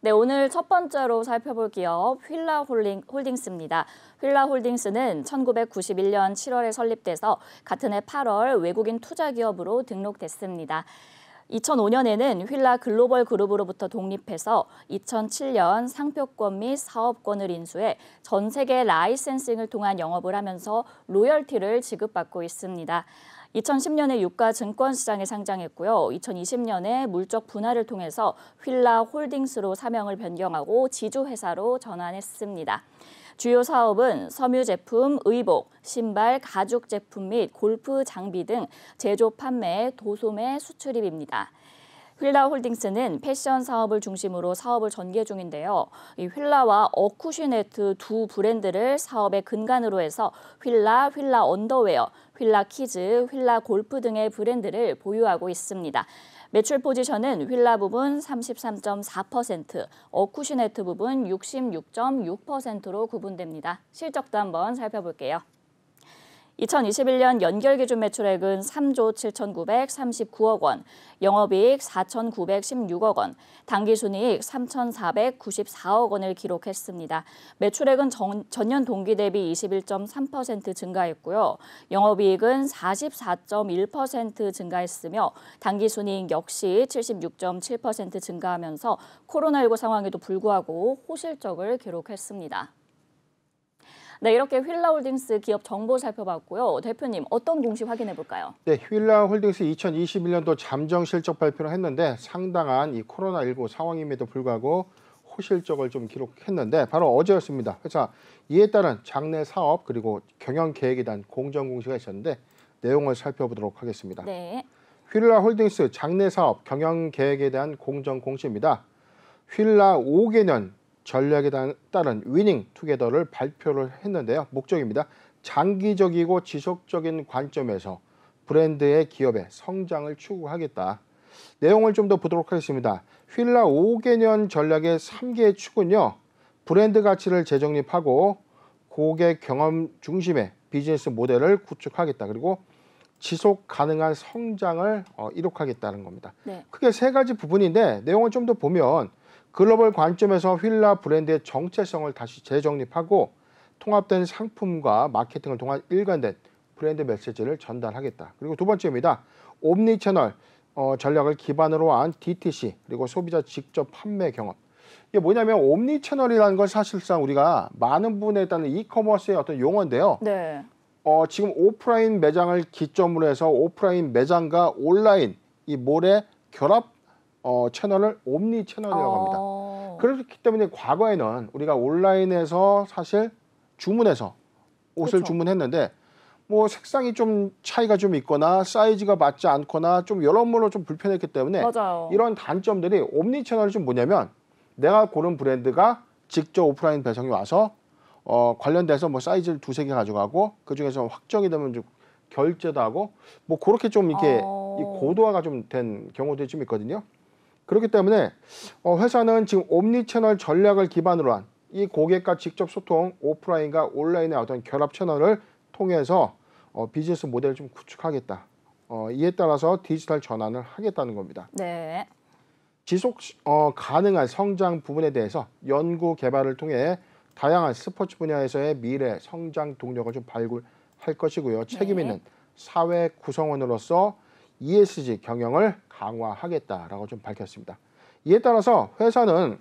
네, 오늘 첫 번째로 살펴볼 기업 휠라홀딩스입니다. 휠라홀딩스는 1991년 7월에 설립돼서 같은 해 8월 외국인 투자 기업으로 등록됐습니다. 2005년에는 휠라 글로벌 그룹으로부터 독립해서 2007년 상표권 및 사업권을 인수해 전 세계 라이센싱을 통한 영업을 하면서 로열티를 지급받고 있습니다. 2010년에 유가 증권시장에 상장했고요. 2020년에 물적 분할을 통해서 휠라 홀딩스로 사명을 변경하고 지주회사로 전환했습니다. 주요 사업은 섬유 제품, 의복, 신발, 가죽 제품 및 골프 장비 등 제조, 판매, 도소매, 수출입입니다. 휠라 홀딩스는 패션 사업을 중심으로 사업을 전개 중인데요. 이 휠라와 어쿠시네트 두 브랜드를 사업의 근간으로 해서 휠라 언더웨어, 휠라 키즈, 휠라 골프 등의 브랜드를 보유하고 있습니다. 매출 포지션은 휠라 부분 33.4%, 어쿠시네트 부분 66.6%로 구분됩니다. 실적도 한번 살펴볼게요. 2021년 연결 기준 매출액은 3조 7,939억 원, 영업이익 4,916억 원, 당기순이익 3,494억 원을 기록했습니다. 매출액은 전년 동기 대비 21.3% 증가했고요. 영업이익은 44.1% 증가했으며 당기순이익 역시 76.7% 증가하면서 코로나19 상황에도 불구하고 호실적을 기록했습니다. 네, 이렇게 휠라홀딩스 기업 정보 살펴봤고요. 대표님, 어떤 공시 확인해 볼까요? 네, 휠라홀딩스 2021년도 잠정 실적 발표를 했는데 상당한 이 코로나19 상황임에도 불구하고 호실적을 좀 기록했는데 바로 어제였습니다. 회사 이에 따른 장래 사업 그리고 경영 계획에 대한 공정 공시가 있었는데 내용을 살펴보도록 하겠습니다. 네. 휠라홀딩스 장래 사업 경영 계획에 대한 공정 공시입니다. 휠라 5개년 전략에 따른 위닝 투게더를 발표를 했는데요. 목적입니다. 장기적이고 지속적인 관점에서 브랜드의 기업의 성장을 추구하겠다. 내용을 좀 더 보도록 하겠습니다. 휠라 5개년 전략의 3개의 축은요. 브랜드 가치를 재정립하고 고객 경험 중심의 비즈니스 모델을 구축하겠다. 그리고 지속 가능한 성장을 이룩하겠다는 겁니다. 네. 크게 세 가지 부분인데 내용을 좀 더 보면 글로벌 관점에서 휠라 브랜드의 정체성을 다시 재정립하고 통합된 상품과 마케팅을 통한 일관된 브랜드 메시지를 전달하겠다. 그리고 두 번째입니다. 옴니채널 전략을 기반으로 한 DTC 그리고 소비자 직접 판매 경험. 이게 뭐냐면 옴니채널이라는 건 사실상 우리가 많은 부분에 따른 이커머스의 어떤 용어인데요. 네. 지금 오프라인 매장을 기점으로 해서 오프라인 매장과 온라인 이 몰의 결합 채널을 옴니 채널이라고 합니다. 그렇기 때문에 과거에는 우리가 온라인에서 사실 주문해서 옷을 그쵸. 주문했는데 뭐 색상이 좀 차이가 좀 있거나 사이즈가 맞지 않거나 좀 여러모로 좀 불편했기 때문에 맞아요. 이런 단점들이 옴니 채널이 좀 뭐냐면 내가 고른 브랜드가 직접 오프라인 배송이 와서 관련돼서 뭐 사이즈를 두세 개 가져가고 그 중에서 확정이 되면 좀 결제도 하고 뭐 그렇게 좀 이렇게 이 고도화가 좀 된 경우들이 좀 있거든요. 그렇기 때문에 회사는 지금 옴니채널 전략을 기반으로 한 이 고객과 직접 소통, 오프라인과 온라인의 어떤 결합 채널을 통해서 비즈니스 모델을 좀 구축하겠다. 이에 따라서 디지털 전환을 하겠다는 겁니다. 네. 지속 가능한 성장 부분에 대해서 연구 개발을 통해 다양한 스포츠 분야에서의 미래 성장 동력을 좀 발굴할 것이고요. 책임 있는 사회 구성원으로서 ESG 경영을 강화하겠다라고 좀 밝혔습니다. 이에 따라서 회사는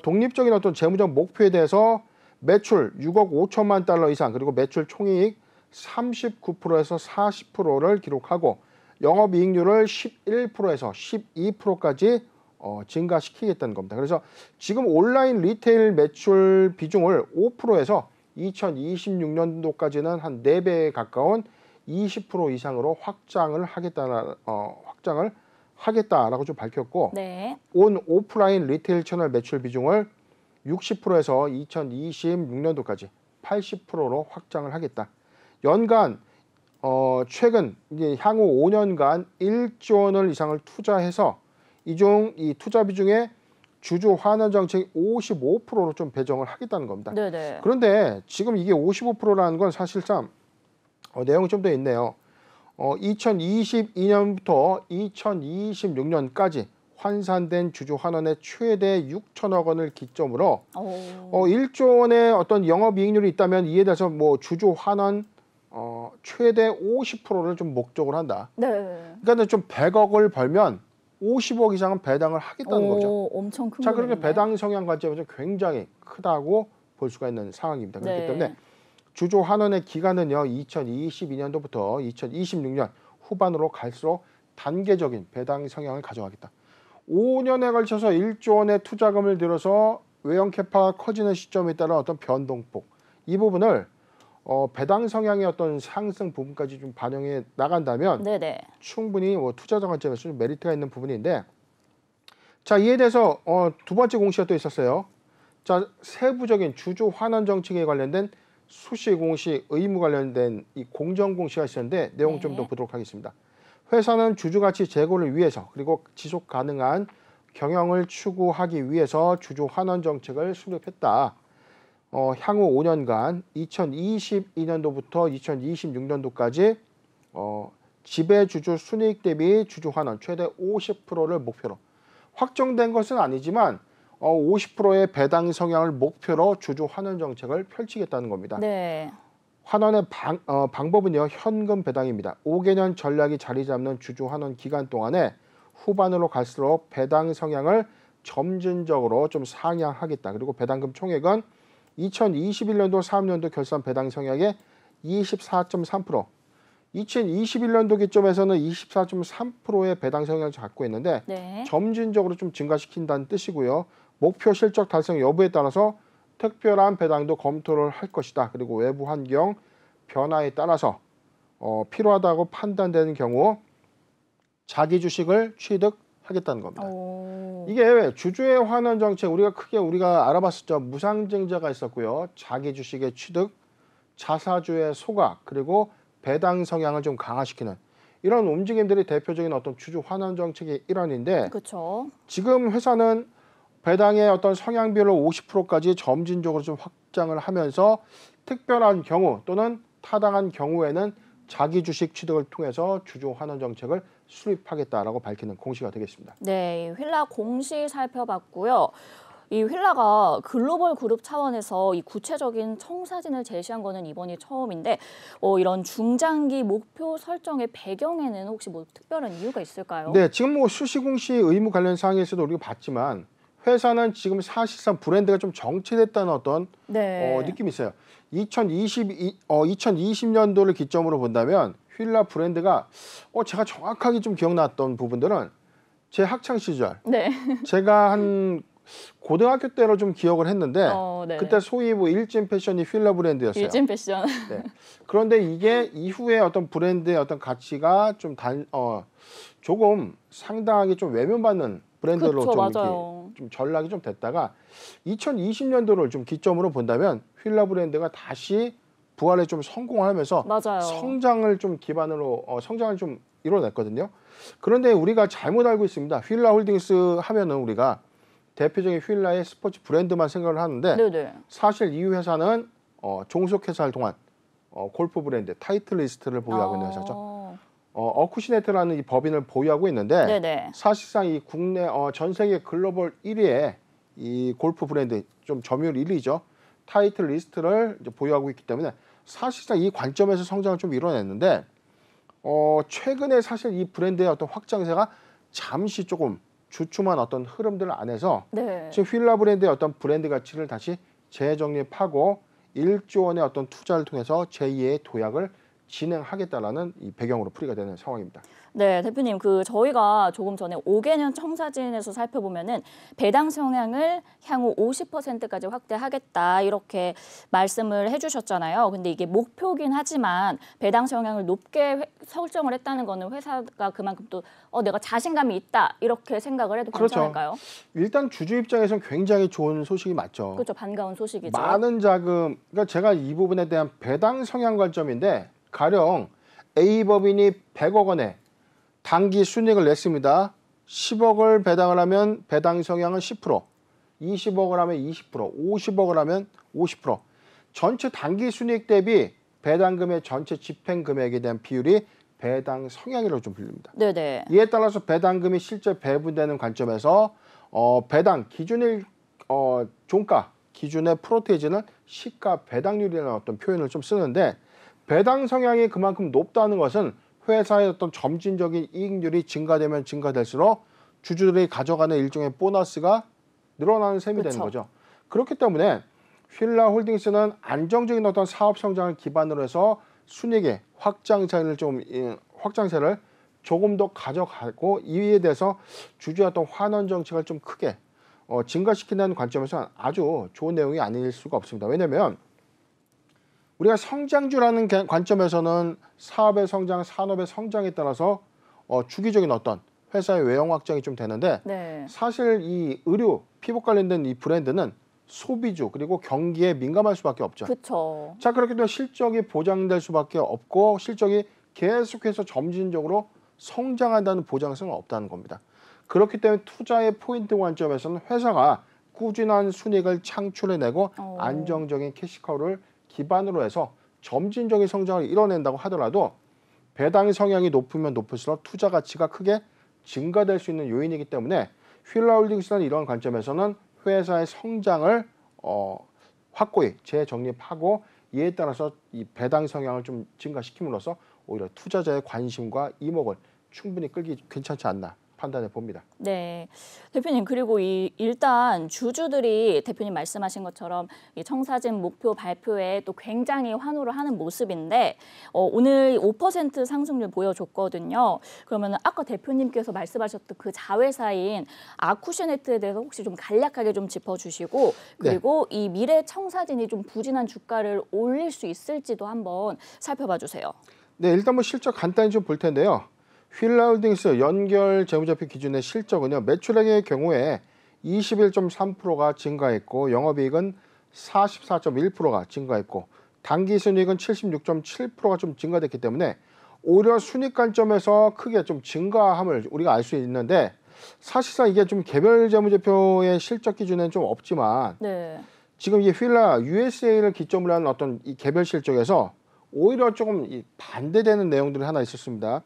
독립적인 어떤 재무적 목표에 대해서 매출 6억 5천만 달러 이상 그리고 매출 총이익 39%에서 40%를 기록하고 영업이익률을 11%에서 12%까지 증가시키겠다는 겁니다. 그래서 지금 온라인 리테일 매출 비중을 5%에서 2026년도까지는 한 4배에 가까운 20% 이상으로 확장을 하겠다라고 좀 밝혔고 네. 온 오프라인 리테일 채널 매출 비중을 60%에서 2026년도까지 80%로 확장을 하겠다. 연간 최근 이제 향후 5년간 1조 원을 이상을 투자해서 이 투자 비중에 주주 환원 정책 55%로 좀 배정을 하겠다는 겁니다. 네네. 그런데 지금 이게 55%라는 건 사실상 내용이 좀 더 있네요. 2022년부터 2026년까지 환산된 주주 환원의 최대 6천억 원을 기점으로 오. 1조 원의 어떤 영업이익률이 있다면 이에 대해서 뭐 주주 환원 최대 50%를 좀 목적으로 한다. 네. 그러니까 좀 100억을 벌면 50억 이상은 배당을 하겠다는 거죠. 엄청 큰 자, 그렇게 금액이네. 배당 성향 관점에서 굉장히 크다고 볼 수가 있는 상황입니다. 그렇기 네. 때문에 주주 환원의 기간은요, 2022년도부터 2026년 후반으로 갈수록 단계적인 배당 성향을 가져가겠다. 5년에 걸쳐서 1조 원의 투자금을 들여서 외형 캐파가 커지는 시점에 따른 어떤 변동폭, 이 부분을 배당 성향의 어떤 상승 부분까지 좀 반영해 나간다면 네네. 충분히 뭐 투자자 관점에서 좀 메리트가 있는 부분인데, 자, 이에 대해서 두 번째 공시가 또 있었어요. 자, 세부적인 주주 환원 정책에 관련된 수시 공시 의무 관련된 이 공정 공시가 있었는데 내용 좀 더 보도록 하겠습니다. 회사는 주주 가치 제고를 위해서 그리고 지속 가능한 경영을 추구하기 위해서 주주 환원 정책을 수립했다. 향후 5년간 2022년도부터 2026년도까지 지배주주 순이익 대비 주주 환원 최대 50%를 목표로, 확정된 것은 아니지만 50%의 배당 성향을 목표로 주주 환원 정책을 펼치겠다는 겁니다. 네. 환원의 방법은요, 현금 배당입니다. 5개년 전략이 자리 잡는 주주 환원 기간 동안에 후반으로 갈수록 배당 성향을 점진적으로 좀 상향하겠다. 그리고 배당금 총액은 2021년도 3년도 결산 배당 성향의 24.3%, 2021년도 기점에서는 24.3%의 배당 성향을 갖고 있는데 네. 점진적으로 좀 증가시킨다는 뜻이고요. 목표 실적 달성 여부에 따라서 특별한 배당도 검토를 할 것이다. 그리고 외부 환경 변화에 따라서 필요하다고 판단되는 경우 자기 주식을 취득하겠다는 겁니다. 오. 이게 주주의 환원 정책, 우리가 알아봤었죠. 무상증자가 있었고요. 자기 주식의 취득, 자사주의 소각, 그리고 배당 성향을 좀 강화시키는 이런 움직임들이 대표적인 어떤 주주 환원 정책의 일환인데, 그렇죠. 지금 회사는 배당의 어떤 성향별로 50%까지 점진적으로 좀 확장을 하면서 특별한 경우 또는 타당한 경우에는 자기 주식 취득을 통해서 주주 환원 정책을 수립하겠다라고 밝히는 공시가 되겠습니다. 네, 휠라 공시 살펴봤고요. 이 휠라가 글로벌 그룹 차원에서 이 구체적인 청사진을 제시한 거는 이번이 처음인데 이런 중장기 목표 설정의 배경에는 혹시 뭐 특별한 이유가 있을까요? 네, 지금 뭐 수시 공시 의무 관련 사항에서도 우리가 봤지만 회사는 지금 사실상 브랜드가 좀 정체됐다는 어떤 네. 느낌이 있어요. 2020년도를 기점으로 본다면 휠라 브랜드가 제가 정확하게 좀 기억났던 부분들은 제 학창 시절, 네. 제가 한 고등학교 때로 좀 기억을 했는데 네. 그때 소위 뭐 일진 패션이 휠라 브랜드였어요. 일진 패션. 네. 그런데 이게 이후에 어떤 브랜드의 어떤 가치가 좀 조금 상당하게 좀 외면받는 브랜드로 그쵸, 좀 맞아요. 이렇게 좀 전락이 좀 됐다가 2020년도를 좀 기점으로 본다면 휠라 브랜드가 다시 부활에 좀 성공하면서 맞아요. 성장을 좀 기반으로 성장을 좀 이뤄냈거든요. 그런데 우리가 잘못 알고 있습니다. 휠라 홀딩스 하면은 우리가 대표적인 휠라의 스포츠 브랜드만 생각을 하는데 네네. 사실 이 회사는 종속회사를 통한 골프 브랜드 타이틀리스트를 보유하고 있는 회사죠. 어쿠시네트라는 이 법인을 보유하고 있는데 네네. 사실상 이 국내 전 세계 글로벌 1위의 이 골프 브랜드, 좀 점유율 1위죠. 타이틀리스트를 이제 보유하고 있기 때문에 사실상 이 관점에서 성장을 좀 이뤄냈는데 최근에 사실 이 브랜드의 어떤 확장세가 잠시 조금 주춤한 어떤 흐름들 안에서 네. 지금 휠라 브랜드의 어떤 브랜드 가치를 다시 재정립하고 1조 원의 어떤 투자를 통해서 제2의 도약을 진행하겠다라는 이 배경으로 풀이가 되는 상황입니다. 네, 대표님, 저희가 조금 전에 5개년 청사진에서 살펴보면은 배당 성향을 향후 50%까지 확대하겠다 이렇게 말씀을 해주셨잖아요. 근데 이게 목표긴 하지만 배당 성향을 높게 설정을 했다는 거는 회사가 그만큼 또 내가 자신감이 있다 이렇게 생각을 해도 괜찮을까요? 그렇죠. 일단 주주 입장에서는 굉장히 좋은 소식이 맞죠. 그렇죠, 반가운 소식이죠. 많은 자금, 그러니까 제가 이 부분에 대한 배당 성향 관점인데 가령 A법인이 100억 원에 단기 순이익을 냈습니다. 10억을 배당을 하면 배당 성향은 10%, 20억을 하면 20%, 50억을 하면 50%. 전체 단기 순이익 대비 배당금의 전체 집행 금액에 대한 비율이 배당 성향이라고 좀 불립니다. 네네. 이에 따라서 배당금이 실제 배분되는 관점에서 배당 기준일 종가 기준의 프로테이지는 시가 배당률이라는 어떤 표현을 좀 쓰는데 배당 성향이 그만큼 높다는 것은 회사의 어떤 점진적인 이익률이 증가되면 증가될수록 주주들이 가져가는 일종의 보너스가 늘어나는 셈이 되는 그쵸. 거죠. 그렇기 때문에 휠라홀딩스는 안정적인 어떤 사업 성장을 기반으로 해서 순이익의 확장세를 조금 더 가져가고 이에 대해서 주주의 어떤 환원 정책을 좀 크게 증가시킨다는 관점에서 아주 좋은 내용이 아닐 수가 없습니다. 왜냐하면 우리가 성장주라는 관점에서는 사업의 성장, 산업의 성장에 따라서 주기적인 어떤 회사의 외형 확장이 좀 되는데 네. 사실 이 의류, 피복 관련된 이 브랜드는 소비주 그리고 경기에 민감할 수밖에 없죠. 그쵸. 자, 그렇게 되면 실적이 보장될 수밖에 없고 실적이 계속해서 점진적으로 성장한다는 보장성은 없다는 겁니다. 그렇기 때문에 투자의 포인트 관점에서는 회사가 꾸준한 순이익을 창출해내고 안정적인 캐시카우를 기반으로 해서 점진적인 성장을 이뤄낸다고 하더라도 배당 성향이 높으면 높을수록 투자 가치가 크게 증가될 수 있는 요인이기 때문에 휠라홀딩스는 이런 관점에서는 회사의 성장을 확고히 재정립하고 이에 따라서 이 배당 성향을 좀 증가시킴으로써 오히려 투자자의 관심과 이목을 충분히 끌기 괜찮지 않나 판단해 봅니다. 네, 대표님 그리고 일단 주주들이 대표님 말씀하신 것처럼 이 청사진 목표 발표에 또 굉장히 환호를 하는 모습인데 오늘 5% 상승률 보여줬거든요. 그러면 아까 대표님께서 말씀하셨던 그 자회사인 아쿠시네트에 대해서 혹시 좀 간략하게 좀 짚어주시고 그리고 이 미래 청사진이 좀 부진한 주가를 올릴 수 있을지도 한번 살펴봐 주세요. 네, 일단 뭐 실적 간단히 좀 볼 텐데요. 휠라홀딩스 연결 재무제표 기준의 실적은요. 매출액의 경우에 21.3%가 증가했고 영업이익은 44.1%가 증가했고 당기순이익은 76.7%가 좀 증가됐기 때문에 오히려 순이익 관점에서 크게 좀 증가함을 우리가 알 수 있는데 사실상 이게 좀 개별 재무제표의 실적 기준에는 좀 없지만 네. 지금 이 휠라 USA를 기점으로 하는 어떤 이 개별 실적에서 오히려 조금 반대되는 내용들이 하나 있었습니다.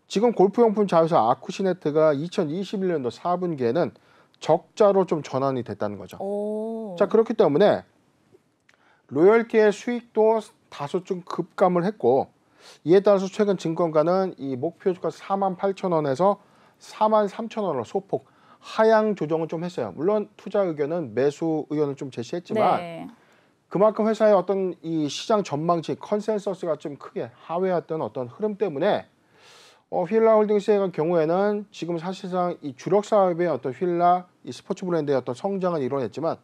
지금 골프용품 자회사 아쿠시네트가 2021년도 4분기에는 적자로 좀 전환이 됐다는 거죠. 자, 그렇기 때문에 로열티의 수익도 다소 좀 급감을 했고 이에 따라서 최근 증권가는 이 목표 주가 48,000원에서 43,000원으로 소폭 하향 조정을 좀 했어요. 물론 투자 의견은 매수 의견을 좀 제시했지만 네. 그만큼 회사의 어떤 이 시장 전망치 컨센서스가 좀 크게 하회했던 어떤 흐름 때문에 휠라홀딩스의 경우에는 지금 사실상 이 주력 사업의 어떤 휠라 이 스포츠 브랜드의 어떤 성장을 이뤄냈지만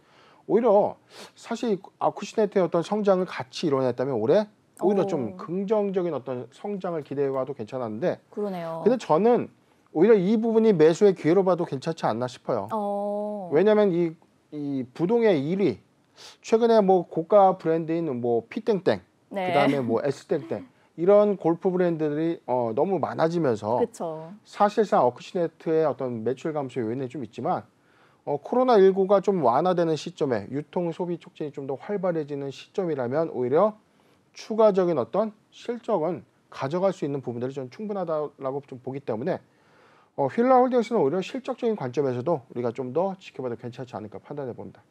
오히려 사실 아쿠시네트의 어떤 성장을 같이 이뤄냈다면 올해 오히려 좀 긍정적인 어떤 성장을 기대해봐도 괜찮았는데 그러네요. 근데 저는 오히려 이 부분이 매수의 기회로 봐도 괜찮지 않나 싶어요. 왜냐하면 이 부동의 1위 최근에 뭐 고가 브랜드인 뭐 P땡땡 네. 그다음에 뭐 S땡땡 이런 골프 브랜드들이 너무 많아지면서 그쵸. 사실상 아쿠시네트의 어떤 매출 감소 요인이 좀 있지만 코로나19가 좀 완화되는 시점에 유통 소비 촉진이 좀 더 활발해지는 시점이라면 오히려 추가적인 어떤 실적은 가져갈 수 있는 부분들이 좀 충분하다라고 좀 보기 때문에 휠라홀딩스는 오히려 실적적인 관점에서도 우리가 좀 더 지켜봐도 괜찮지 않을까 판단해 봅니다.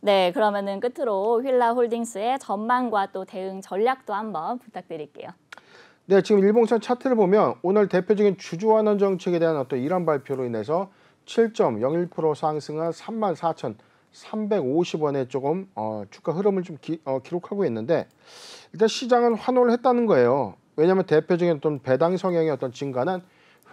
네, 그러면은 끝으로 휠라홀딩스의 전망과 또 대응 전략도 한번 부탁드릴게요. 네, 지금 일봉선 차트를 보면 오늘 대표적인 주주환원 정책에 대한 어떤 이란 발표로 인해서 7.01% 상승한 34,350원에 조금 주가 흐름을 좀 기록하고 있는데 일단 시장은 환호를 했다는 거예요. 왜냐하면 대표적인 어떤 배당 성향의 어떤 증가는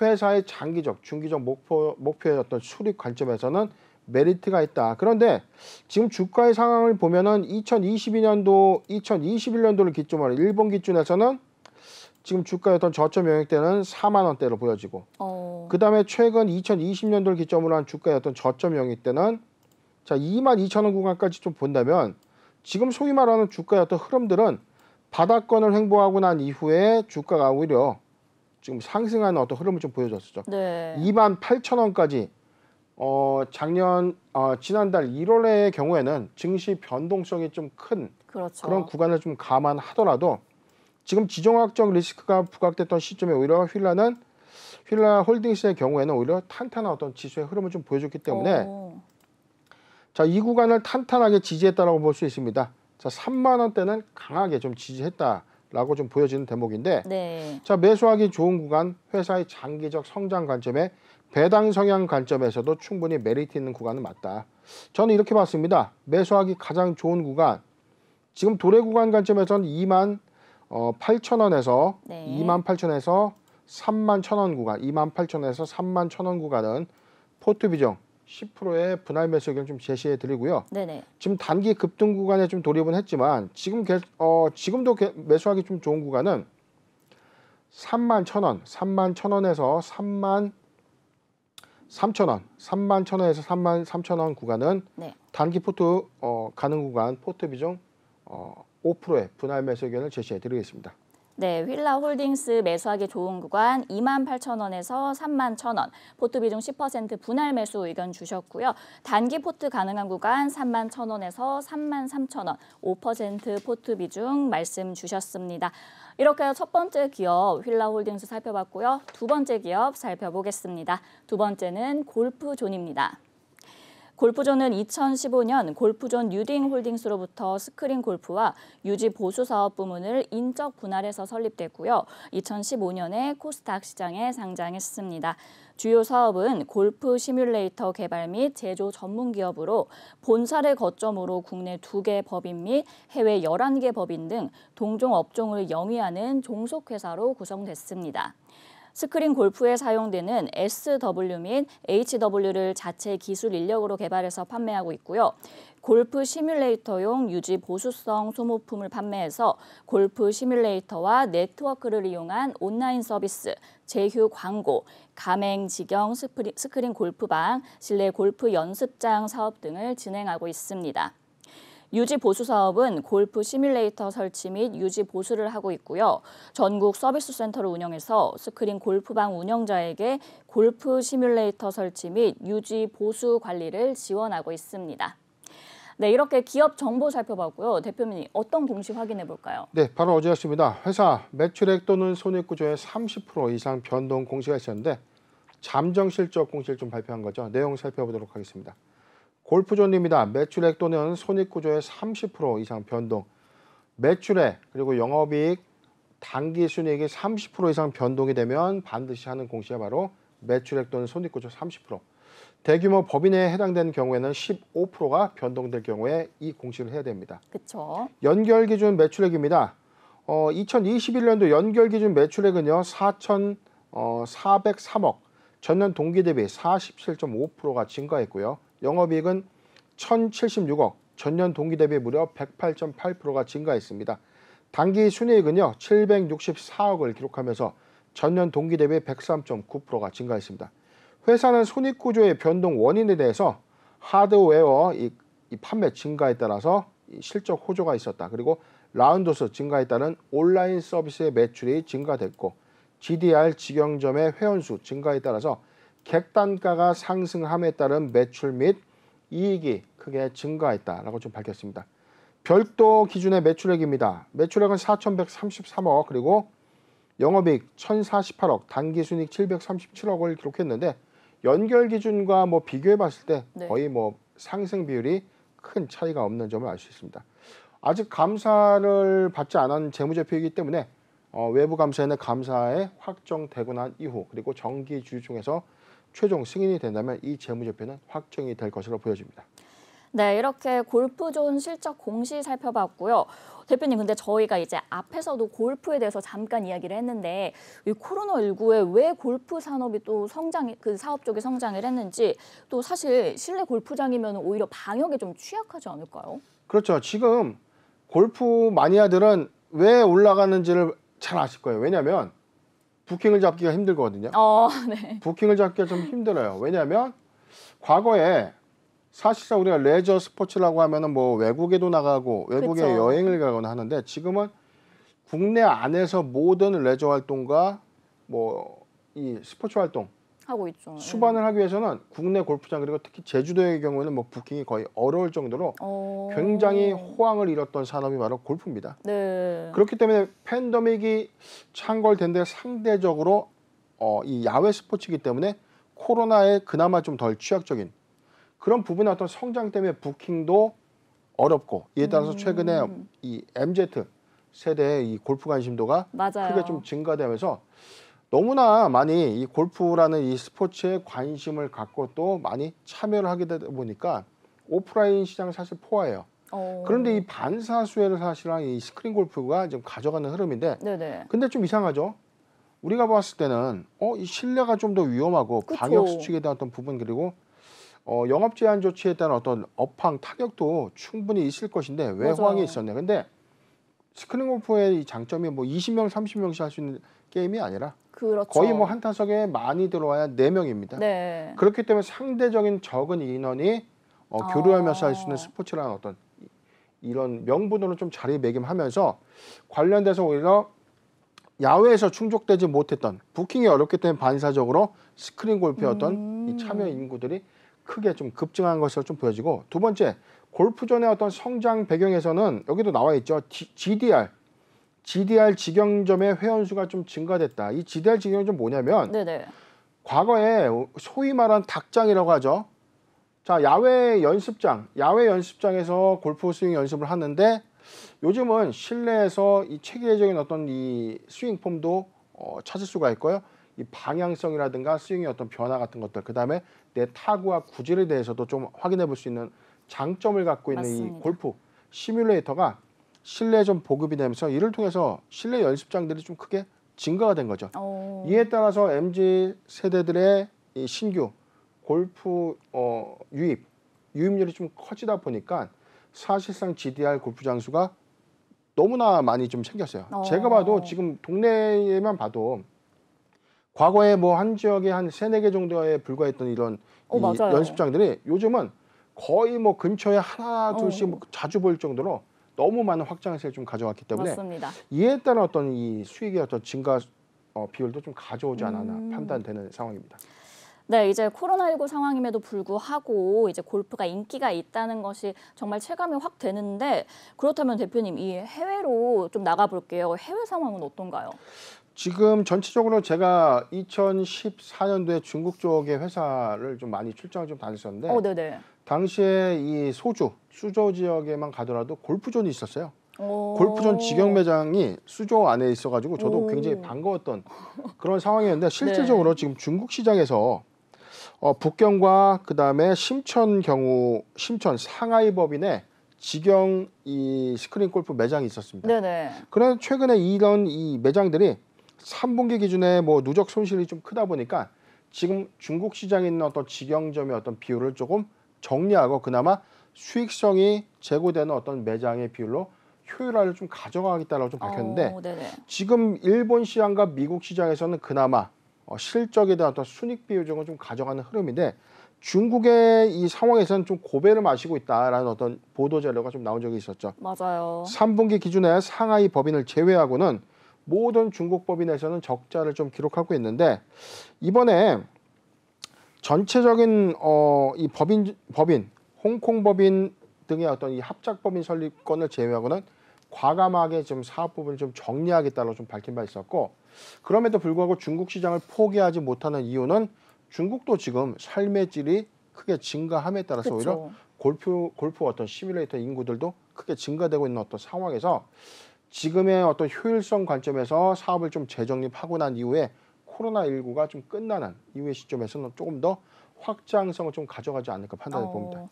회사의 장기적, 중기적 목표의 어떤 수익 관점에서는 메리트가 있다. 그런데 지금 주가의 상황을 보면은 2021년도를 기점으로 일본 기준에서는 지금 주가의 어떤 저점 영역대는 4만 원대로 보여지고 그다음에 최근 2020년도를 기점으로 한 주가의 어떤 저점 영역대는 자 22,000원 구간까지 좀 본다면 지금 소위 말하는 주가의 어떤 흐름들은 바닥권을 횡보하고 난 이후에 주가가 오히려 지금 상승하는 어떤 흐름을 좀 보여줬었죠. 네. 28,000원까지 지난달 1월의 경우에는 증시 변동성이 좀 큰 그렇죠. 그런 구간을 좀 감안하더라도 지금 지정학적 리스크가 부각됐던 시점에 오히려 휠라 홀딩스의 경우에는 오히려 탄탄한 어떤 지수의 흐름을 좀 보여줬기 때문에 자, 이 구간을 탄탄하게 지지했다라고 볼 수 있습니다. 자, 3만 원대는 강하게 좀 지지했다라고 좀 보여지는 대목인데 네. 자, 매수하기 좋은 구간, 회사의 장기적 성장 관점에 배당 성향 관점에서도 충분히 메리트 있는 구간은 맞다. 저는 이렇게 봤습니다. 매수하기 가장 좋은 구간, 지금 도래 구간 관점에서는 2만 8천 원에서 네. 2만 8천에서 3만 1,000원 구간, 2만 8천에서 3만 1,000원 구간은 포트 비중 10%의 분할 매수 의견을 좀 제시해 드리고요. 네네. 지금 단기 급등 구간에 좀 돌입은 했지만 지금도 매수하기 좀 좋은 구간은 3만 1,000원, 3만 1,000원에서 3만 3,000원, 3만 1,000원에서 3만 3,000원 구간은 네. 단기 포트 가능 구간 포트 비중 5%의 분할 매수 의견을 제시해 드리겠습니다. 네, 휠라 홀딩스 매수하기 좋은 구간 28,000원에서 31,000원, 포트 비중 10% 분할 매수 의견 주셨고요. 단기 포트 가능한 구간 31,000원에서 33,000원, 5% 포트 비중 말씀 주셨습니다. 이렇게 첫 번째 기업 휠라 홀딩스 살펴봤고요. 두 번째 기업 살펴보겠습니다. 두 번째는 골프존입니다. 골프존은 2015년 골프존 뉴딩 홀딩스로부터 스크린 골프와 유지 보수 사업 부문을 인적 분할해서 설립됐고요. 2015년에 코스닥 시장에 상장했습니다. 주요 사업은 골프 시뮬레이터 개발 및 제조 전문 기업으로 본사를 거점으로 국내 2개 법인 및 해외 11개 법인 등 동종 업종을 영위하는 종속회사로 구성됐습니다. 스크린 골프에 사용되는 SW 및 HW를 자체 기술 인력으로 개발해서 판매하고 있고요. 골프 시뮬레이터용 유지 보수성 소모품을 판매해서 골프 시뮬레이터와 네트워크를 이용한 온라인 서비스, 제휴 광고, 가맹 직영 스크린 골프방, 실내 골프 연습장 사업 등을 진행하고 있습니다. 유지 보수 사업은 골프 시뮬레이터 설치 및 유지 보수를 하고 있고요. 전국 서비스 센터를 운영해서 스크린 골프방 운영자에게 골프 시뮬레이터 설치 및 유지 보수 관리를 지원하고 있습니다. 네, 이렇게 기업 정보 살펴봤고요. 대표님 어떤 공시 확인해 볼까요? 네, 바로 어제였습니다. 회사 매출액 또는 손익 구조의 30% 이상 변동 공시가 있었는데 잠정 실적 공시를 좀 발표한 거죠. 내용 살펴보도록 하겠습니다. 골프존입니다. 매출액 또는 손익 구조의 30% 이상 변동, 매출액 그리고 영업이익, 단기 순이익이 30% 이상 변동이 되면 반드시 하는 공시가 바로 매출액 또는 손익 구조 30%. 대규모 법인에 해당되는 경우에는 15%가 변동될 경우에 이 공시를 해야 됩니다. 그렇죠. 연결 기준 매출액입니다. 2021년도 연결 기준 매출액은요 4,403억, 전년 동기 대비 47.5%가 증가했고요. 영업이익은 1,076억, 전년 동기 대비 무려 108.8%가 증가했습니다. 단기 순이익은요 764억을 기록하면서 전년 동기 대비 103.9%가 증가했습니다. 회사는 손익 구조의 변동 원인에 대해서 하드웨어 이 판매 증가에 따라서 실적 호조가 있었다. 그리고 라운드수 증가에 따른 온라인 서비스의 매출이 증가됐고 GDR 직영점의 회원수 증가에 따라서 객단가가 상승함에 따른 매출 및 이익이 크게 증가했다라고 좀 밝혔습니다. 별도 기준의 매출액입니다. 매출액은 4,133억 그리고 영업이익 1,048억, 단기순이익 737억을 기록했는데 연결 기준과 비교해 봤을 때 거의 상승 비율이 큰 차이가 없는 점을 알 수 있습니다. 아직 감사를 받지 않은 재무제표이기 때문에 외부 감사에는 감사에 확정되고 난 이후 그리고 정기 주주 중에서 최종 승인이 된다면 이 재무제표는 확정이 될 것으로 보여집니다. 네, 이렇게 골프존 실적 공시 살펴봤고요. 대표님, 근데 저희가 이제 앞에서도 골프에 대해서 잠깐 이야기를 했는데 이 코로나19에 왜 골프 산업이 또 사업 쪽이 성장을 했는지 또 사실 실내 골프장이면 오히려 방역에 좀 취약하지 않을까요? 그렇죠. 지금 골프 마니아들은 왜 올라가는지를 잘 아실 거예요. 왜냐하면 부킹을 잡기가 힘들거든요. 네. 부킹을 잡기가 좀 힘들어요. 왜냐하면 과거에 사실상 우리가 레저 스포츠라고 하면은 외국에도 나가고 외국에 그쵸. 여행을 가거나 하는데 지금은 국내 안에서 모든 레저 활동과 이 스포츠 활동 하고 있죠. 수반을 하기 위해서는 국내 골프장 그리고 특히 제주도의 경우에는 뭐 부킹이 거의 어려울 정도로 굉장히 호황을 이뤘던 산업이 바로 골프입니다. 네. 그렇기 때문에 팬데믹이 창궐된 데 상대적으로 이 야외 스포츠이기 때문에 코로나에 그나마 좀 덜 취약적인 그런 부분의 어떤 성장 때문에 부킹도 어렵고 이에 따라서 최근에 이 MZ 세대의 이 골프 관심도가 맞아요. 크게 좀 증가되면서 너무나 많이 이 골프라는 이 스포츠에 관심을 갖고 또 많이 참여를 하게 되다 보니까 오프라인 시장은 사실 포화예요. 그런데 이 반사수혜를 사실은 이 스크린 골프가 좀 가져가는 흐름인데 네네. 근데 좀 이상하죠. 우리가 봤을 때는 이 실내가 좀 더 위험하고 그쵸. 방역 수칙에 대한 어떤 부분 그리고 영업 제한 조치에 따른 어떤 업황 타격도 충분히 있을 것인데 왜 맞아요. 호황이 있었냐. 근데 스크린 골프의 이 장점이 뭐 20명, 30명씩 할 수 있는 게임이 아니라 그렇죠. 거의 뭐 한 타석에 많이 들어와야 4명입니다. 네. 그렇기 때문에 상대적인 적은 인원이 교류하면서 할 수 있는 스포츠라는 어떤 이런 명분으로 좀 자리매김하면서 관련돼서 오히려 야외에서 충족되지 못했던 부킹이 어렵기 때문에 반사적으로 스크린 골프의 어떤 이 참여 인구들이 크게 좀 급증한 것으로 좀 보여지고 두 번째 골프존의 어떤 성장 배경에서는 여기도 나와 있죠. GDR 직영점의 회원수가 좀 증가됐다. 이 GDR 직영점 뭐냐면 네네. 과거에 소위 말한 닭장이라고 하죠. 자, 야외 연습장에서 골프 스윙 연습을 하는데 요즘은 실내에서 이 체계적인 어떤 이 스윙 폼도 찾을 수가 있고요. 이 방향성이라든가 스윙의 어떤 변화 같은 것들, 그 다음에 내 타구와 구질에 대해서도 좀 확인해 볼 수 있는 장점을 갖고 있는 맞습니다. 이 골프 시뮬레이터가 실내에 좀 보급이 되면서 이를 통해서 실내 연습장들이 좀 크게 증가가 된 거죠. 이에 따라서 MZ 세대들의 이 신규 골프 유입률이 좀 커지다 보니까 사실상 GDR 골프 장수가 너무나 많이 좀 생겼어요. 제가 봐도 지금 동네에만 봐도 과거에 뭐 한 지역에 한 3-4개 정도에 불과했던 이런 이 맞아요. 연습장들이 요즘은 거의 뭐 근처에 하나 둘씩 뭐 자주 보일 정도로 너무 많은 확장세를 좀 가져왔기 때문에 맞습니다. 이에 따른 어떤 이 수익의 어떤 증가 비율도 좀 가져오지 않았나 판단되는 상황입니다. 네, 이제 코로나19 상황임에도 불구하고 이제 골프가 인기가 있다는 것이 정말 체감이 확 되는데 그렇다면 대표님 이 해외로 좀 나가볼게요. 해외 상황은 어떤가요? 지금 전체적으로 제가 2014년도에 중국 쪽의 회사를 좀 많이 출장을 좀 다녔었는데 네네. 당시에 이 수조 지역에만 가더라도 골프존이 있었어요. 골프존 직영 매장이 수조 안에 있어가지고 저도 굉장히 반가웠던 그런 상황이었는데 실질적으로 지금 중국 시장에서 북경과 그 다음에 심천 상하이 법인의 직영 이 스크린 골프 매장이 있었습니다. 네네. 그런데 최근에 이런 이 매장들이 3분기 기준에 뭐 누적 손실이 좀 크다 보니까 지금 중국 시장에 있는 어떤 직영점의 어떤 비율을 조금 정리하고 그나마 수익성이 제고되는 어떤 매장의 비율로 효율화를 좀 가져가겠다라고 좀 밝혔는데 네네. 지금 일본 시장과 미국 시장에서는 그나마 실적에 대한 어떤 순익 비율적으로 좀 가져가는 흐름인데 중국의 이 상황에서는 좀 고배를 마시고 있다라는 어떤 보도 자료가 좀 나온 적이 있었죠. 맞아요. 3분기 기준에 상하이 법인을 제외하고는 모든 중국 법인에서는 적자를 좀 기록하고 있는데 이번에 전체적인 이 법인 홍콩 법인 등의 어떤 이 합작 법인 설립권을 제외하고는 과감하게 좀 사업 부분을 좀 정리하겠다고 좀 밝힌 바 있었고 그럼에도 불구하고 중국 시장을 포기하지 못하는 이유는 중국도 지금 삶의 질이 크게 증가함에 따라서 오히려 골프 어떤 시뮬레이터 인구들도 크게 증가되고 있는 어떤 상황에서 지금의 어떤 효율성 관점에서 사업을 좀 재정립하고 난 이후에 코로나19가 좀 끝나는 이후의 시점에서는 조금 더 확장성을 좀 가져가지 않을까 판단해 봅니다.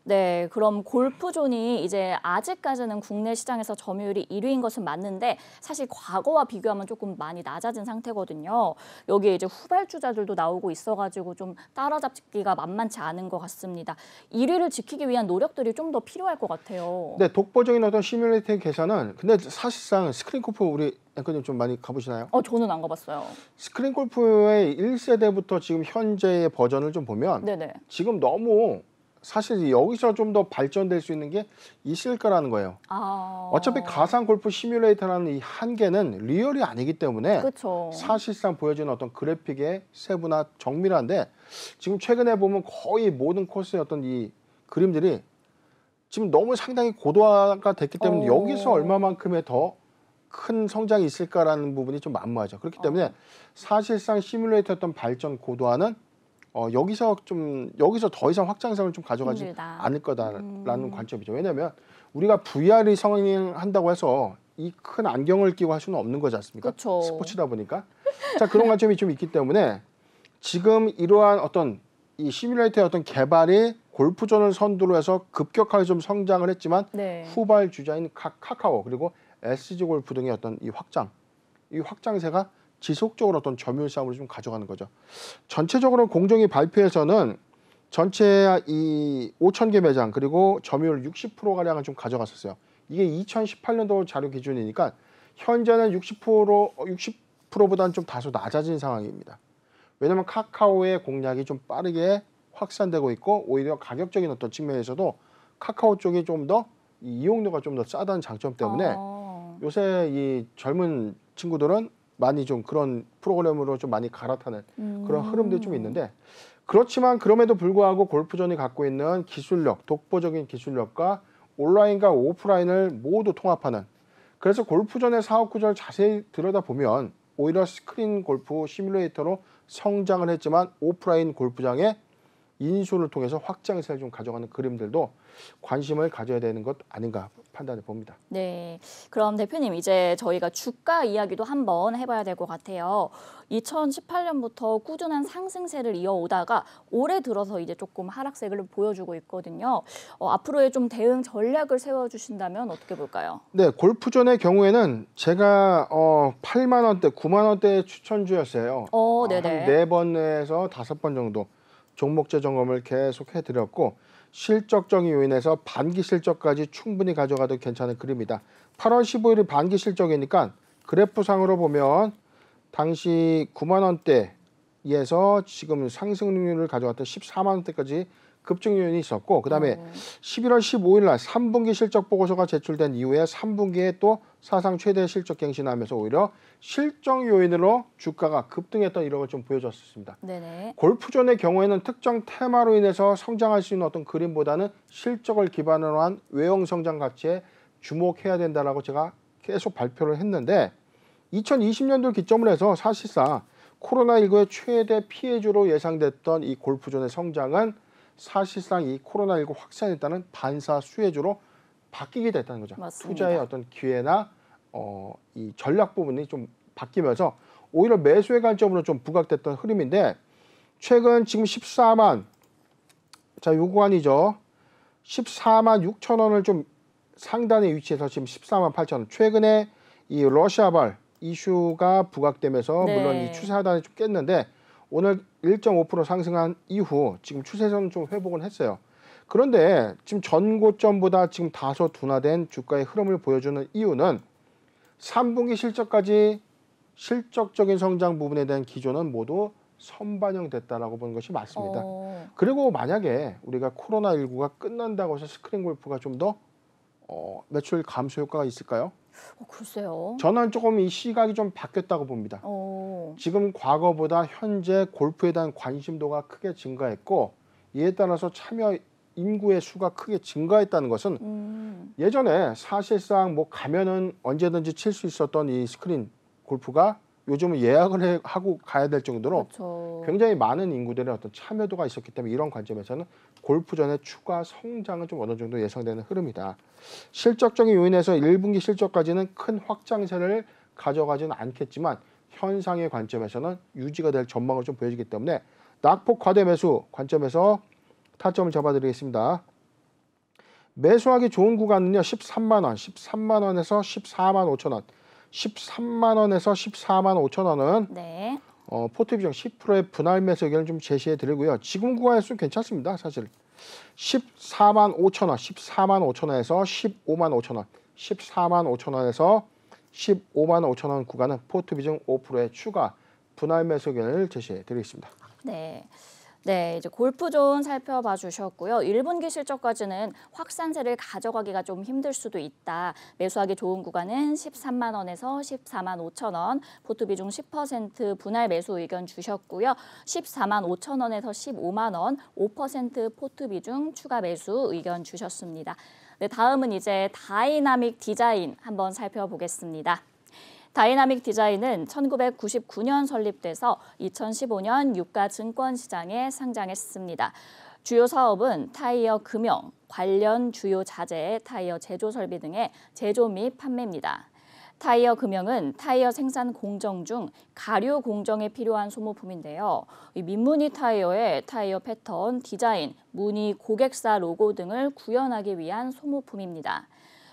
네, 그럼 골프존이 이제 아직까지는 국내 시장에서 점유율이 1위인 것은 맞는데 사실 과거와 비교하면 조금 많이 낮아진 상태거든요. 여기에 이제 후발주자들도 나오고 있어가지고 좀 따라잡기가 만만치 않은 것 같습니다. 1위를 지키기 위한 노력들이 좀 더 필요할 것 같아요. 네, 독보적인 어떤 시뮬레이터 계산은 근데 사실상 스크린 골프 우리 앵커님 좀 많이 가보시나요? 저는 안 가봤어요. 스크린 골프의 1세대부터 지금 현재의 버전을 좀 보면 네네. 지금 너무 사실 여기서 좀 더 발전될 수 있는 게 있을까라는 거예요. 어차피 가상 골프 시뮬레이터라는 이 한계는 리얼이 아니기 때문에 그쵸. 사실상 보여지는 어떤 그래픽의 세부나 정밀한데 지금 최근에 보면 거의 모든 코스의 어떤 이 그림들이 지금 너무 상당히 고도화가 됐기 때문에 여기서 얼마만큼의 더 큰 성장이 있을까라는 부분이 좀 만무하죠. 그렇기 때문에 사실상 시뮬레이터 어떤 발전 고도화는 여기서 더 이상 확장성을 좀 가져가지 힘들다. 않을 거다라는 관점이죠. 왜냐하면 우리가 VR이 성행한다고 해서 이 큰 안경을 끼고 할 수는 없는 거지 않습니까? 그쵸. 스포츠다 보니까. 자, 그런 관점이 좀 있기 때문에 지금 이러한 어떤 이 시뮬레이터의 어떤 개발이 골프존을 선두로 해서 급격하게 좀 성장을 했지만 네. 후발 주자인 카카오 그리고 SG 골프 등의 어떤 이 확장세가 지속적으로 어떤 점유율 싸움을 좀 가져가는 거죠. 전체적으로 공정위 발표에서는 전체 이 5,000개 매장 그리고 점유율 60%가량을 좀 가져갔었어요. 이게 2018년도 자료 기준이니까 현재는 60%보다는 좀 다소 낮아진 상황입니다. 왜냐하면 카카오의 공략이 좀 빠르게 확산되고 있고 오히려 가격적인 어떤 측면에서도 카카오 쪽이 좀 더 이용료가 좀 더 싸다는 장점 때문에 요새 이 젊은 친구들은 많이 좀 그런 프로그램으로 좀 많이 갈아타는 그런 흐름들이 좀 있는데 그렇지만 그럼에도 불구하고 골프존이 갖고 있는 기술력, 독보적인 기술력과 온라인과 오프라인을 모두 통합하는 그래서 골프존의 사업 구조를 자세히 들여다보면 오히려 스크린 골프 시뮬레이터로 성장을 했지만 오프라인 골프장의 인수를 통해서 확장세를 좀 가져가는 그림들도 관심을 가져야 되는 것 아닌가 판단해 봅니다. 네, 그럼 대표님 이제 저희가 주가 이야기도 한번 해봐야 될 것 같아요. 2018년부터 꾸준한 상승세를 이어오다가 올해 들어서 이제 조금 하락세를 보여주고 있거든요. 앞으로의 좀 대응 전략을 세워주신다면 어떻게 볼까요? 네, 골프존의 경우에는 제가 8만 원대, 9만 원대 추천주였어요. 네네. 한 4번에서 5번 정도 종목 재점검을 계속 해드렸고 실적적인 요인에서 반기 실적까지 충분히 가져가도 괜찮은 그림이다. 8월 15일이 반기 실적이니까 그래프상으로 보면 당시 9만 원대에서 지금 상승률을 가져갔던 14만 원대까지 급증 요인이 있었고 그다음에 11월 15일 날 3분기 실적 보고서가 제출된 이후에 3분기에 또 사상 최대 실적 갱신하면서 오히려 실적 요인으로 주가가 급등했던 이력을 좀 보여줬습니다. 네네. 골프존의 경우에는 특정 테마로 인해서 성장할 수 있는 어떤 그림보다는 실적을 기반으로 한 외형 성장 가치에 주목해야 된다라고 제가 계속 발표를 했는데 2020년도를 기점으로 해서 사실상 코로나19의 최대 피해주로 예상됐던 이 골프존의 성장은 사실상 이 코로나19 확산에 따른 반사 수혜주로 바뀌게 됐다는 거죠. 맞습니다. 투자의 어떤 기회나 이 전략 부분이 좀 바뀌면서 오히려 매수의 관점으로 좀 부각됐던 흐름인데 최근 지금 14만 자 요구안이죠. 14만 6천 원을 좀 상단에 위치해서 지금 14만 8천 원. 최근에 이 러시아발 이슈가 부각되면서 네. 물론 이 추세 하단이 좀 깼는데 오늘 1.5% 상승한 이후 지금 추세선은 좀 회복은 했어요. 그런데 지금 전고점보다 지금 다소 둔화된 주가의 흐름을 보여주는 이유는 3분기 실적까지 실적적인 성장 부분에 대한 기조는 모두 선반영됐다라고 보는 것이 맞습니다. 그리고 만약에 우리가 코로나19가 끝난다고 해서 스크린 골프가 좀 더 매출 감소 효과가 있을까요? 글쎄요. 저는 조금 이 시각이 좀 바뀌었다고 봅니다. 지금 과거보다 현재 골프에 대한 관심도가 크게 증가했고 이에 따라서 참여 인구의 수가 크게 증가했다는 것은 예전에 사실상 뭐 가면은 언제든지 칠 수 있었던 이 스크린 골프가 요즘은 예약을 하고 가야 될 정도로 그렇죠. 굉장히 많은 인구들의 어떤 참여도가 있었기 때문에 이런 관점에서는 골프전의 추가 성장은 좀 어느 정도 예상되는 흐름이다. 실적적인 요인에서 1분기 실적까지는 큰 확장세를 가져가지는 않겠지만 현상의 관점에서는 유지가 될 전망을 좀 보여주기 때문에 낙폭 과대 매수 관점에서 타점을 잡아드리겠습니다. 매수하기 좋은 구간은요. 13만 원, 13만 원에서 14만 5천 원, 13만 원에서 14만 5천 원은 네. 포트 비중 10%의 분할 매수 의견을 좀 제시해 드리고요. 지금 구간에서 괜찮습니다. 사실 14만 5천 원, 14만 5천 원에서 15만 5천 원, 14만 5천 원에서 15만 5천 원 구간은 포트 비중 5%의 추가 분할 매수 의견을 제시해 드리겠습니다. 네. 네, 이제 골프존 살펴봐 주셨고요. 1분기 실적까지는 확산세를 가져가기가 좀 힘들 수도 있다. 매수하기 좋은 구간은 13만 원에서 14만 5천 원, 포트 비중 10% 분할 매수 의견 주셨고요. 14만 5천 원에서 15만 원, 5% 포트 비중 추가 매수 의견 주셨습니다. 네, 다음은 이제 다이나믹 디자인 한번 살펴보겠습니다. 다이나믹 디자인은 1999년 설립돼서 2015년 유가 증권시장에 상장했습니다. 주요 사업은 타이어 금형, 관련 주요 자재, 타이어 제조 설비 등의 제조 및 판매입니다. 타이어 금형은 타이어 생산 공정 중 가류 공정에 필요한 소모품인데요. 이 민무늬 타이어의 타이어 패턴, 디자인, 무늬, 고객사 로고 등을 구현하기 위한 소모품입니다.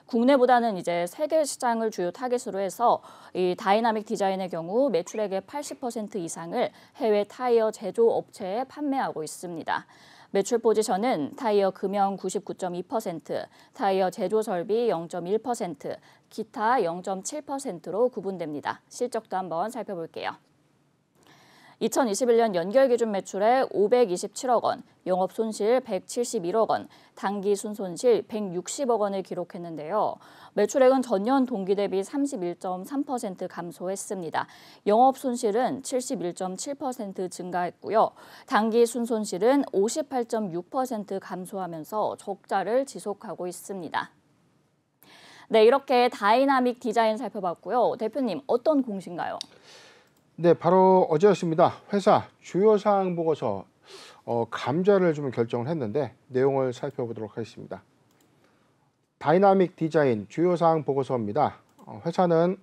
국내보다는 이제 세계 시장을 주요 타깃으로 해서 이 다이나믹 디자인의 경우 매출액의 80% 이상을 해외 타이어 제조 업체에 판매하고 있습니다. 매출 포지션은 타이어 금형 99.2%, 타이어 제조 설비 0.1%, 기타 0.7%로 구분됩니다. 실적도 한번 살펴볼게요. 2021년 연결 기준 매출액 527억 원, 영업 손실 171억 원, 당기 순손실 160억 원을 기록했는데요. 매출액은 전년 동기 대비 31.3% 감소했습니다. 영업 손실은 71.7% 증가했고요. 당기 순손실은 58.6% 감소하면서 적자를 지속하고 있습니다. 네, 이렇게 다이나믹 디자인 살펴봤고요. 대표님, 어떤 공시인가요? 네, 바로 어제였습니다. 회사 주요 사항 보고서 감자를 좀 결정을 했는데 내용을 살펴보도록 하겠습니다. 다이나믹 디자인 주요 사항 보고서입니다. 회사는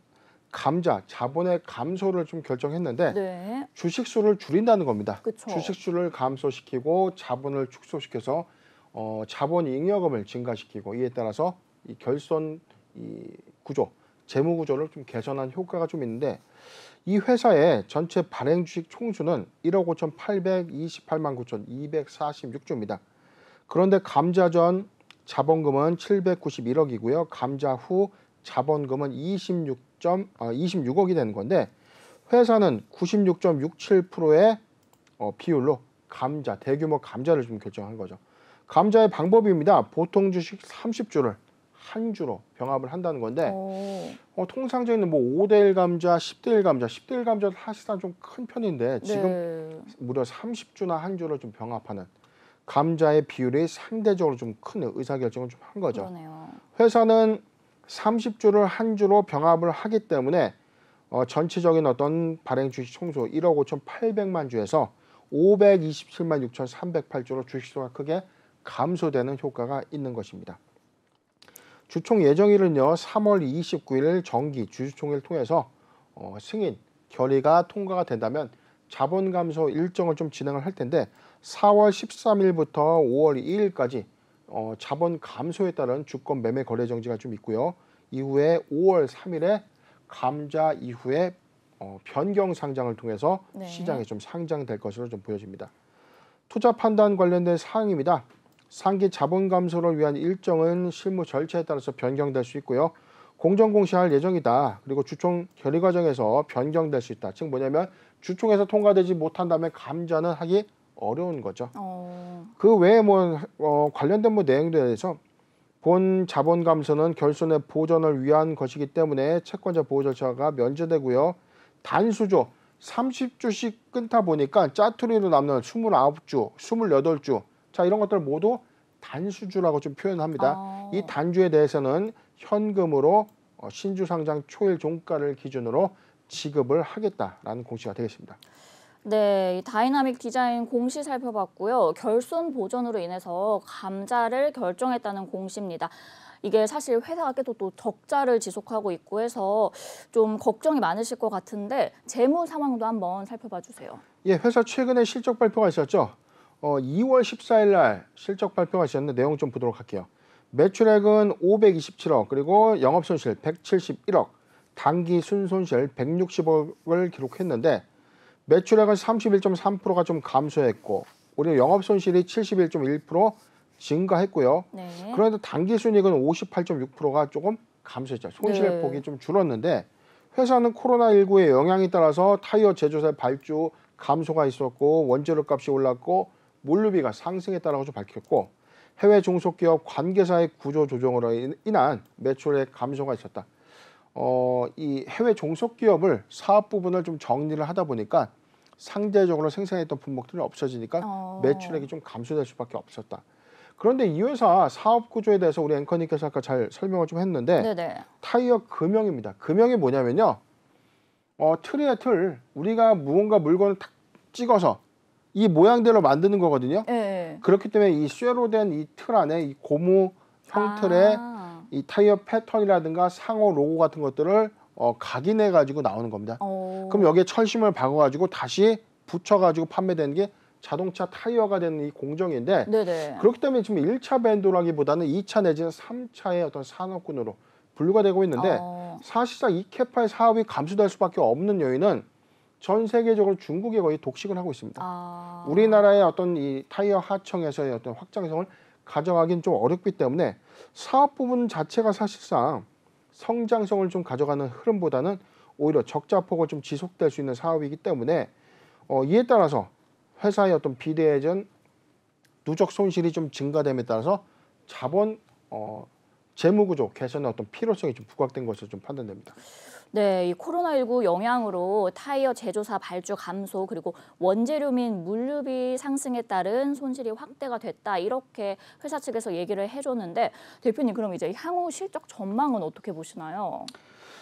감자 자본의 감소를 좀 결정했는데 네. 주식수를 줄인다는 겁니다. 그쵸. 주식수를 감소시키고 자본을 축소시켜서 자본 잉여금을 증가시키고 이에 따라서 이 결손 구조, 재무 구조를 좀 개선한 효과가 좀 있는데 이 회사의 전체 발행 주식 총수는 1억 5,828만 9,246주입니다. 그런데 감자 전 자본금은 791억이고요. 감자 후 자본금은 26억이 되는 건데 회사는 96.67%의 비율로 대규모 감자를 좀 결정한 거죠. 감자의 방법입니다. 보통 주식 30주를 한 주로 병합을 한다는 건데 통상적인 뭐 5대1 감자, 10대1 감자, 10대1 감자도 사실상 좀 큰 편인데 지금 네. 무려 30주나 한 주를 좀 병합하는 감자의 비율이 상대적으로 좀 큰 의사결정을 좀 한 거죠. 그러네요. 회사는 30주를 한 주로 병합을 하기 때문에 전체적인 어떤 발행 주식 총수 1억 5,800만 주에서 527만 6,308주로 주식수가 크게 감소되는 효과가 있는 것입니다. 주총 예정일은요 3월 29일 정기 주주총회를 통해서 승인 결의가 통과가 된다면 자본 감소 일정을 좀 진행을 할 텐데 4월 13일부터 5월 2일까지 자본 감소에 따른 주권 매매 거래 정지가 좀 있고요. 이후에 5월 3일에 감자 이후에 변경 상장을 통해서 네. 시장에 좀 상장될 것으로 좀 보여집니다. 투자 판단 관련된 사항입니다. 상기 자본 감소를 위한 일정은 실무 절차에 따라서 변경될 수 있고요. 공정 공시할 예정이다. 그리고 주총 결의 과정에서 변경될 수 있다. 즉 뭐냐면 주총에서 통과되지 못한다면 감자는 하기 어려운 거죠. 그 외에 관련된 내용들에 대해서 본 자본 감소는 결손의 보전을 위한 것이기 때문에 채권자 보호 절차가 면제되고요. 단수조 30주씩 끊다 보니까 짜투리로 남는 29주, 28주 자 이런 것들 모두 단수주라고 좀 표현합니다. 이 단주에 대해서는 현금으로 신주 상장 초일 종가를 기준으로 지급을 하겠다라는 공시가 되겠습니다. 네, 이 다이나믹 디자인 공시 살펴봤고요. 결손 보전으로 인해서 감자를 결정했다는 공시입니다. 이게 사실 회사가 계속 또 적자를 지속하고 있고 해서 좀 걱정이 많으실 것 같은데 재무 상황도 한번 살펴봐 주세요. 예, 회사 최근에 실적 발표가 있었죠. 2월 14일 날 실적 발표가 있었는데 내용 좀 보도록 할게요. 매출액은 527억, 그리고 영업손실 171억, 당기 순손실 160억을 기록했는데 매출액은 31.3%가 좀 감소했고 오히려 영업손실이 71.1% 증가했고요. 네. 그런데 당기순이익은 58.6%가 조금 감소했죠. 손실폭이 좀 줄었는데 회사는 코로나19의 영향에 따라서 타이어 제조사의 발주 감소가 있었고 원재료 값이 올랐고 물류비가 상승했다라고 좀 밝혔고 해외 중소기업 관계사의 구조 조정으로 인한 매출의 감소가 있었다. 이 해외 중소기업을 사업 부분을 좀 정리를 하다 보니까 상대적으로 생산했던 품목들이 없어지니까 매출액이 좀 감소될 수밖에 없었다. 그런데 이 회사 사업 구조에 대해서 우리 앵커님께서 아까 잘 설명을 좀 했는데 네네. 타이어 금형입니다. 금형이 뭐냐면요. 틀이에요, 틀. 우리가 무언가 물건을 탁 찍어서 이 모양대로 만드는 거거든요. 네. 그렇기 때문에 이 쇠로 된 이 틀 안에 이 고무 형틀의 이 타이어 패턴이라든가 상호 로고 같은 것들을 각인해 가지고 나오는 겁니다. 그럼 여기에 철심을 박아 가지고 다시 붙여 가지고 판매되는 게 자동차 타이어가 되는 이 공정인데 네네. 그렇기 때문에 지금 1차 밴도라기보다는 2차 내지는 3차의 어떤 산업군으로 분류가 되고 있는데 사실상 이 캐파의 사업이 감소될 수밖에 없는 요인은 전 세계적으로 중국이 거의 독식을 하고 있습니다. 우리나라의 어떤 이 타이어 하청에서의 어떤 확장성을 가져가긴 좀 어렵기 때문에 사업 부분 자체가 사실상 성장성을 좀 가져가는 흐름보다는 오히려 적자폭을 좀 지속될 수 있는 사업이기 때문에 이에 따라서 회사의 어떤 비대해전 누적 손실이 좀 증가됨에 따라서 자본 재무구조 개선의 어떤 필요성이 좀 부각된 것으로 좀 판단됩니다. 네, 이 코로나19 영향으로 타이어 제조사 발주 감소 그리고 원재료 및 물류비 상승에 따른 손실이 확대가 됐다 이렇게 회사 측에서 얘기를 해줬는데 대표님 그럼 이제 향후 실적 전망은 어떻게 보시나요?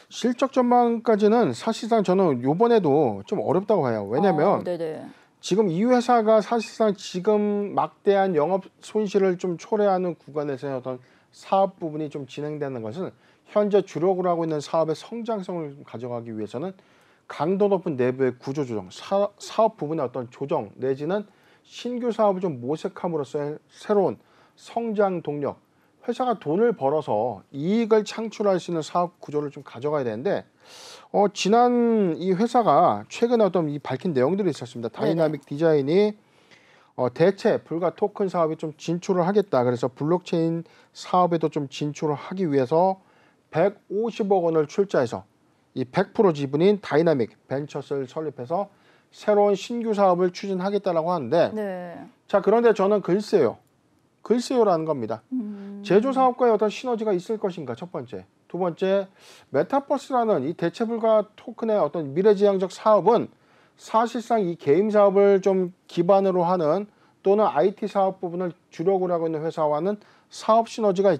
실적 전망까지는 사실상 저는 이번에도 좀 어렵다고 봐요. 왜냐하면 네네. 지금 이 회사가 사실상 지금 막대한 영업 손실을 좀 초래하는 구간에서의 어떤 사업 부분이 좀 진행되는 것은 현재 주력으로 하고 있는 사업의 성장성을 가져가기 위해서는 강도 높은 내부의 구조 조정, 사업 부분의 어떤 조정 내지는 신규 사업을 좀 모색함으로써 새로운 성장 동력, 회사가 돈을 벌어서 이익을 창출할 수 있는 사업 구조를 좀 가져가야 되는데 지난 이 회사가 최근에 어떤 이 밝힌 내용들이 있었습니다. 다이나믹 디자인이 대체 불가 토큰 사업에 좀 진출을 하겠다. 그래서 블록체인 사업에도 좀 진출을 하기 위해서 150억 원을 출자해서 이 100% 지분인 다이나믹 벤처스를 설립해서 새로운 신규 사업을 추진하겠다라고 하는데 네. 자 그런데 저는 글쎄요라는 겁니다. 제조 사업과의 어떤 시너지가 있을 것인가 첫 번째. 두 번째 메타버스라는 이 대체 불가 토큰의 어떤 미래지향적 사업은 사실상 이 게임 사업을 좀 기반으로 하는 또는 IT 사업 부분을 주력으로 하고 있는 회사와는 사업 시너지가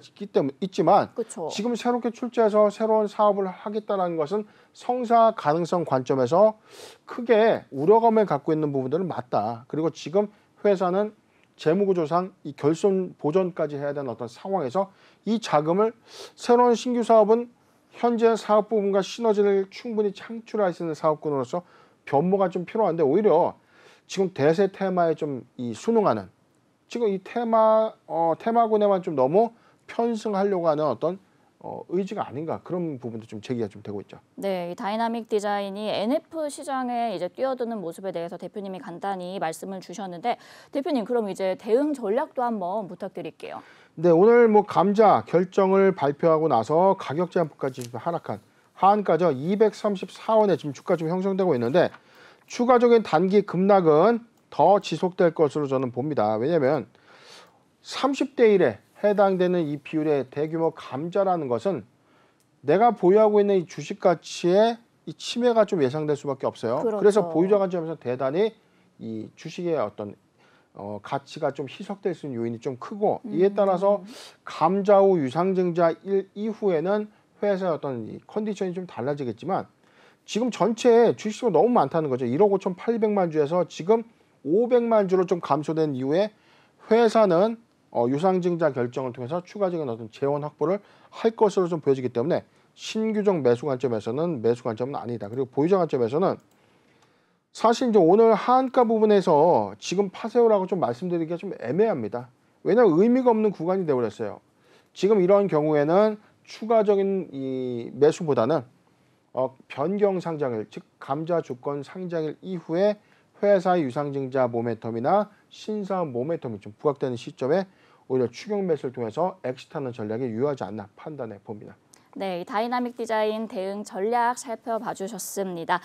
있지만 그쵸. 지금 새롭게 출자해서 새로운 사업을 하겠다는 것은 성사 가능성 관점에서 크게 우려감을 갖고 있는 부분들은 맞다. 그리고 지금 회사는 재무구조상 이 결손 보전까지 해야 되는 어떤 상황에서 이 자금을 새로운 신규 사업은 현재 사업 부분과 시너지를 충분히 창출할 수 있는 사업군으로서 변모가 좀 필요한데 오히려 지금 대세 테마에 좀 이 순응하는 지금 이 테마군에만 좀 너무 편승하려고 하는 어떤 의지가 아닌가 그런 부분도 좀 제기가 좀 되고 있죠. 네, 이 다이나믹 디자인이 NF 시장에 이제 뛰어드는 모습에 대해서 대표님이 간단히 말씀을 주셨는데 대표님 그럼 이제 대응 전략도 한번 부탁드릴게요. 네, 오늘 뭐 감자 결정을 발표하고 나서 가격 제한폭까지 하락한 하한가죠. 234원에 지금 주가 좀 형성되고 있는데 추가적인 단기 급락은 더 지속될 것으로 저는 봅니다. 왜냐하면 30대 1에 해당되는 이 비율의 대규모 감자라는 것은 내가 보유하고 있는 이 주식 가치에 이 침해가 좀 예상될 수밖에 없어요. 그렇죠. 그래서 보유자 관점에서 대단히 이 주식의 어떤 가치가 좀 희석될 수 있는 요인이 좀 크고 이에 따라서 감자 후 유상증자 이후에는 회사의 어떤 이 컨디션이 좀 달라지겠지만 지금 전체 주식수가 너무 많다는 거죠. 1억 5,800만 주에서 지금 500만 주로 좀 감소된 이후에 회사는 유상증자 결정을 통해서 추가적인 어떤 재원 확보를 할 것으로 좀 보여지기 때문에 신규적 매수 관점에서는 매수 관점은 아니다. 그리고 보유자 관점에서는 사실 이제 오늘 하한가 부분에서 지금 파세요라고 좀 말씀드리기가 좀 애매합니다. 왜냐하면 의미가 없는 구간이 되어버렸어요. 지금 이런 경우에는 추가적인 이 매수보다는 변경 상장일, 즉 감자 주권 상장일 이후에 회사의 유상증자 모멘텀이나 신사업 모멘텀이 좀 부각되는 시점에 오히려 추격 매수를 통해서 엑시트하는 전략이 유효하지 않나 판단해 봅니다. 네, 이 다이나믹 디자인 대응 전략 살펴봐 주셨습니다.